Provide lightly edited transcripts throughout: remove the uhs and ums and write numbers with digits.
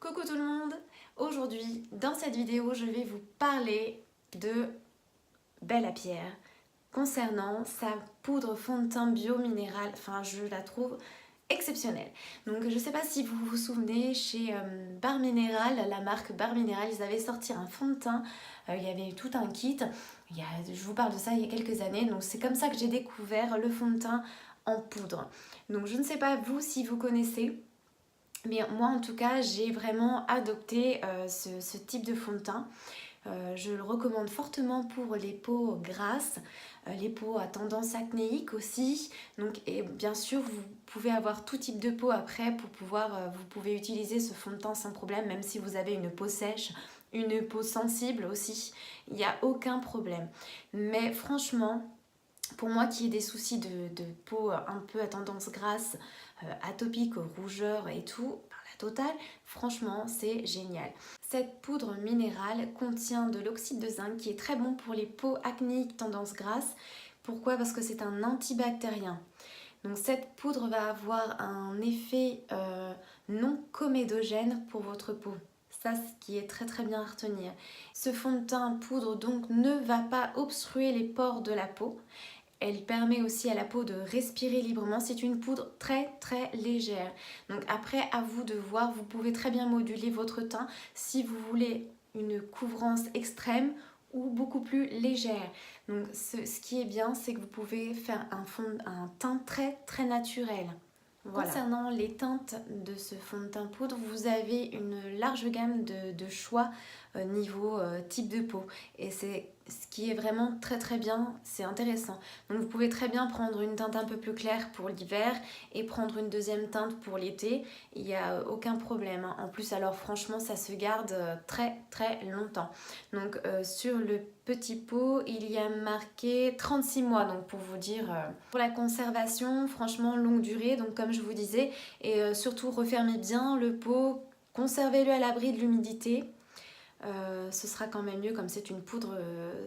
Coucou tout le monde! Aujourd'hui, dans cette vidéo, je vais vous parler de Belle à Pierre concernant sa poudre fond de teint bio-minéral. Enfin, je la trouve exceptionnelle. Donc, je ne sais pas si vous vous souvenez, chez Bar Minéral, la marque Bar Minéral, ils avaient sorti un fond de teint. Il y avait tout un kit. Je vous parle de ça il y a quelques années. Donc, c'est comme ça que j'ai découvert le fond de teint en poudre. Donc, je ne sais pas vous si vous connaissez. Mais moi en tout cas j'ai vraiment adopté ce type de fond de teint. Je le recommande fortement pour les peaux grasses, les peaux à tendance acnéique aussi. Donc, et bien sûr vous pouvez avoir tout type de peau après pour pouvoir, vous pouvez utiliser ce fond de teint sans problème, même si vous avez une peau sèche, une peau sensible aussi, il n'y a aucun problème. Mais franchement, pour moi qui ai des soucis de peau un peu à tendance grasse, atopique, rougeur et tout, la totale, franchement c'est génial. Cette poudre minérale contient de l'oxyde de zinc qui est très bon pour les peaux acnéiques tendance grasse. Pourquoi? Parce que c'est un antibactérien. Donc cette poudre va avoir un effet non comédogène pour votre peau. Ça, ce qui est très bien à retenir. Ce fond de teint poudre donc ne va pas obstruer les pores de la peau. Elle permet aussi à la peau de respirer librement. C'est une poudre très légère. Donc après, à vous de voir, vous pouvez très bien moduler votre teint si vous voulez une couvrance extrême ou beaucoup plus légère. Donc ce qui est bien, c'est que vous pouvez faire un teint très naturel. Voilà. Concernant les teintes de ce fond de teint poudre, vous avez une large gamme de choix niveau type de peau. Et c'est ce qui est vraiment très bien, c'est intéressant. Donc vous pouvez très bien prendre une teinte un peu plus claire pour l'hiver et prendre une deuxième teinte pour l'été. Il n'y a aucun problème. En plus, alors franchement, ça se garde très longtemps. Donc sur le petit pot, il y a marqué 36 mois. Donc pour vous dire, pour la conservation, franchement, longue durée. Donc comme je vous disais, et surtout refermez bien le pot, conservez-le à l'abri de l'humidité. Ce sera quand même mieux, comme c'est une poudre,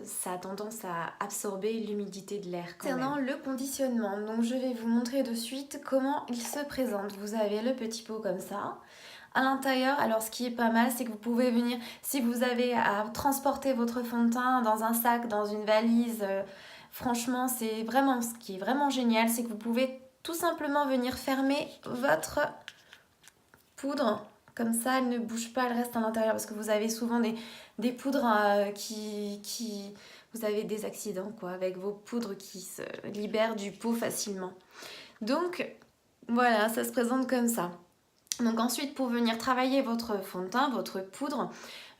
ça a tendance à absorber l'humidité de l'air. Concernant le conditionnement, donc je vais vous montrer de suite comment il se présente. Vous avez le petit pot comme ça. À l'intérieur, alors ce qui est pas mal, c'est que vous pouvez venir, si vous avez à transporter votre fond de teint dans un sac, dans une valise, franchement, c'est vraiment ce qui est vraiment génial, c'est que vous pouvez tout simplement venir fermer votre poudre. Comme ça, elle ne bouge pas, elle reste à l'intérieur parce que vous avez souvent des poudres vous avez des accidents quoi, avec vos poudres qui se libèrent du pot facilement. Donc, voilà, ça se présente comme ça. Donc ensuite, pour venir travailler votre fond de teint, votre poudre,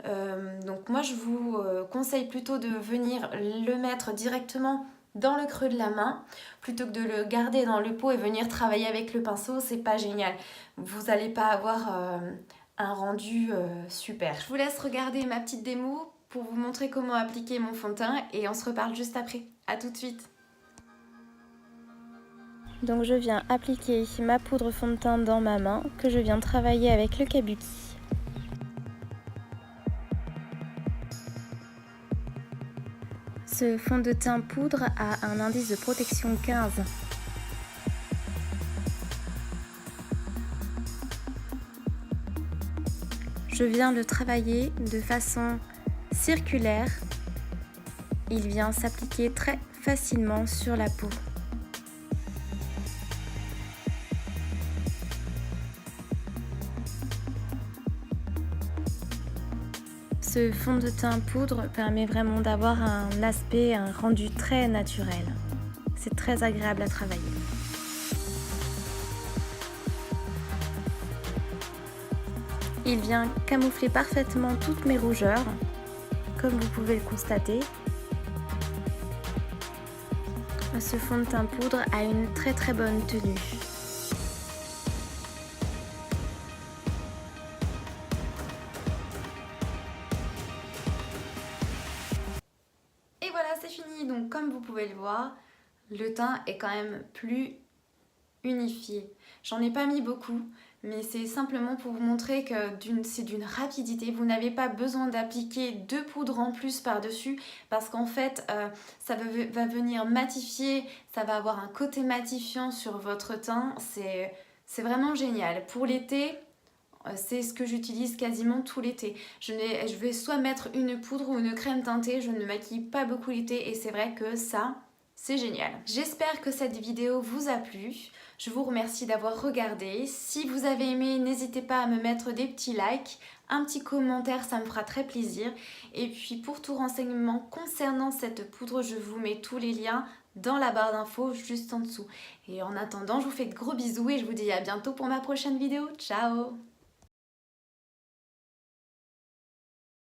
donc moi je vous conseille plutôt de venir le mettre directement dans le creux de la main plutôt que de le garder dans le pot et venir travailler avec le pinceau. C'est pas génial, vous n'allez pas avoir un rendu super. Je vous laisse regarder ma petite démo pour vous montrer comment appliquer mon fond de teint et on se reparle juste après. À tout de suite. Donc je viens appliquer ma poudre fond de teint dans ma main que je viens travailler avec le kabuki. Ce fond de teint poudre a un indice de protection 15. Je viens le travailler de façon circulaire. Il vient s'appliquer très facilement sur la peau. Ce fond de teint poudre permet vraiment d'avoir un aspect, un rendu très naturel. C'est très agréable à travailler. Il vient camoufler parfaitement toutes mes rougeurs, comme vous pouvez le constater. Ce fond de teint poudre a une très bonne tenue. Et voilà, c'est fini. Donc comme vous pouvez le voir, le teint est quand même plus unifié. J'en ai pas mis beaucoup, mais c'est simplement pour vous montrer que c'est d'une rapidité. Vous n'avez pas besoin d'appliquer 2 poudres en plus par-dessus parce qu'en fait, ça va venir matifier, ça va avoir un côté matifiant sur votre teint. C'est vraiment génial. Pour l'été, C'est ce que j'utilise quasiment tout l'été. Je vais soit mettre une poudre ou une crème teintée, je ne me maquille pas beaucoup l'été et c'est vrai que ça, c'est génial. J'espère que cette vidéo vous a plu. Je vous remercie d'avoir regardé. Si vous avez aimé, n'hésitez pas à me mettre des petits likes, un petit commentaire, ça me fera très plaisir. Et puis pour tout renseignement concernant cette poudre, je vous mets tous les liens dans la barre d'infos juste en dessous. Et en attendant, je vous fais de gros bisous et je vous dis à bientôt pour ma prochaine vidéo. Ciao!